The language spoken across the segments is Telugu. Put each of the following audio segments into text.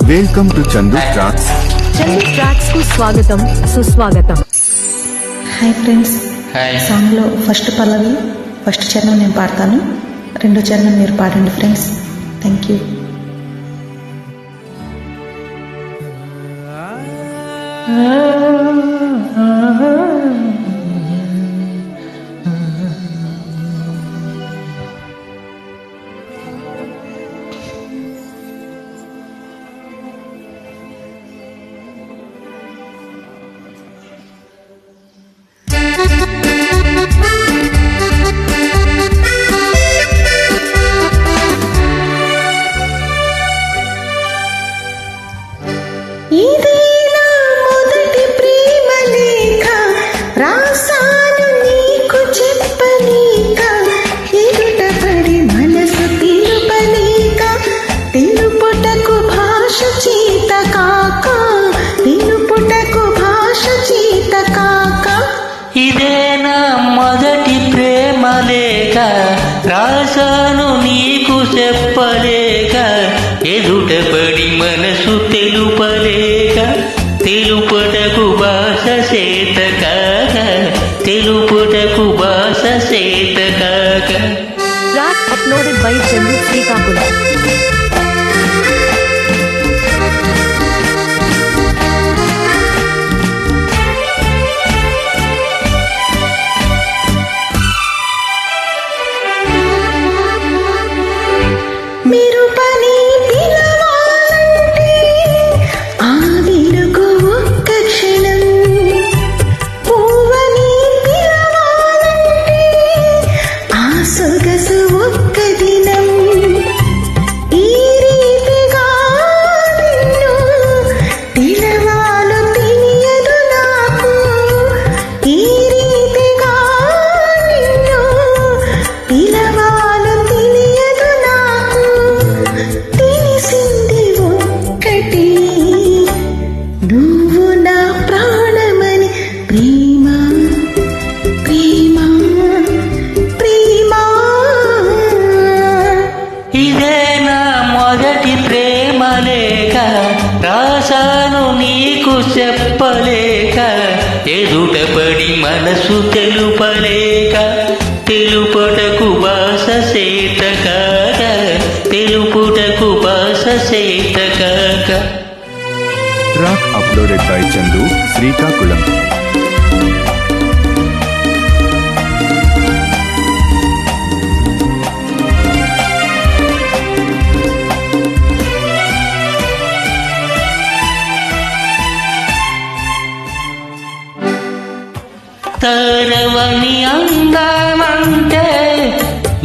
Welcome to Chandu tracks. Chandu tracks కు స్వాగతం సుస్వాగతం. హాయ్ ఫ్రెండ్స్, సాంగ్లో ఫస్ట్ పల్లవి ఫస్ట్ చరణం నేను పాడతాను, రెండో చరణం మీరు పాడండి ఫ్రెండ్స్. Thank you. ఇదేనా మొదటి ప్రేమ లేక రాసాను నీకు చెప్పలేక ఎదుటపడి మనసు తెలుపలేక తెలుపుటకు భాష చేత కాక తెలుపుటకు భాష చేత కాక. Track uploaded by Chandu Srikakulam. మీరు పని పిలవాలంటే ఆ వెలుగు ఒక్క క్షణం, పువ్వని పిలవాలంటే ఆ సొగసు ఒక్క దినం. ఈ రీతిగా నిన్ను పిలవాలో తెలియదు నాకు, ఈ రీతిగా నిన్ను పిలవాలో తెలియదు నాకు. తెలిసింది ఒక్కటి, నువ్వు నా ప్రాణమని. ప్రేమ ప్రేమ ప్రేమ. ఇదేనా మొదటి ప్రేమ లేక రాసాను నీకు చెప్పలేక ఎదుటపడి మనసు తెలుపలేక తెలుపుటకు భాష చేత కాక తెలుపుటకు భాష చేత కాక. Track uploaded by Chandu Srikakulam. తరవని అందామంటే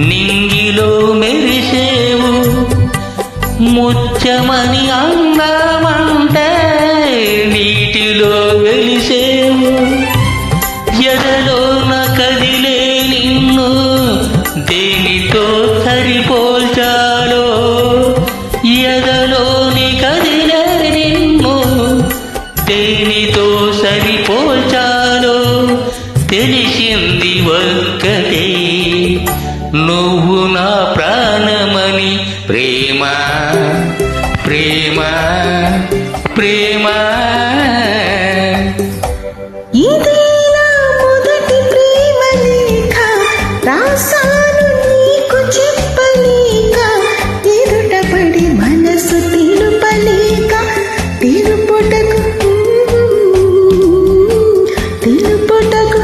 నింగిలో మెరిసేవు, ముత్యమని అందామంటే నీటిలో వెలిసేవు. ఎదలోన కదిలే నిన్ను దేనితో సరిపోల్చాలో, ఎదలోని కదిలే నిన్ను దేనితో సరిపోల్చాలో తెలిసింది ఒక్కటే, నువ్వు నా ప్రాణమని. ప్రేమ ప్రేమ ప్రేమ. ఇదేనా మొదటి ప్రేమ లేక రాసాను నీకు చెప్పలేక ఎదుటపడి మనసు తెలుపలేక తెలుపుటకు తెలుపుటకు.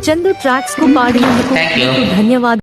చందు ట్రాక్స్ కు పాడినందుకు Thank you. ధన్యవాదాలు.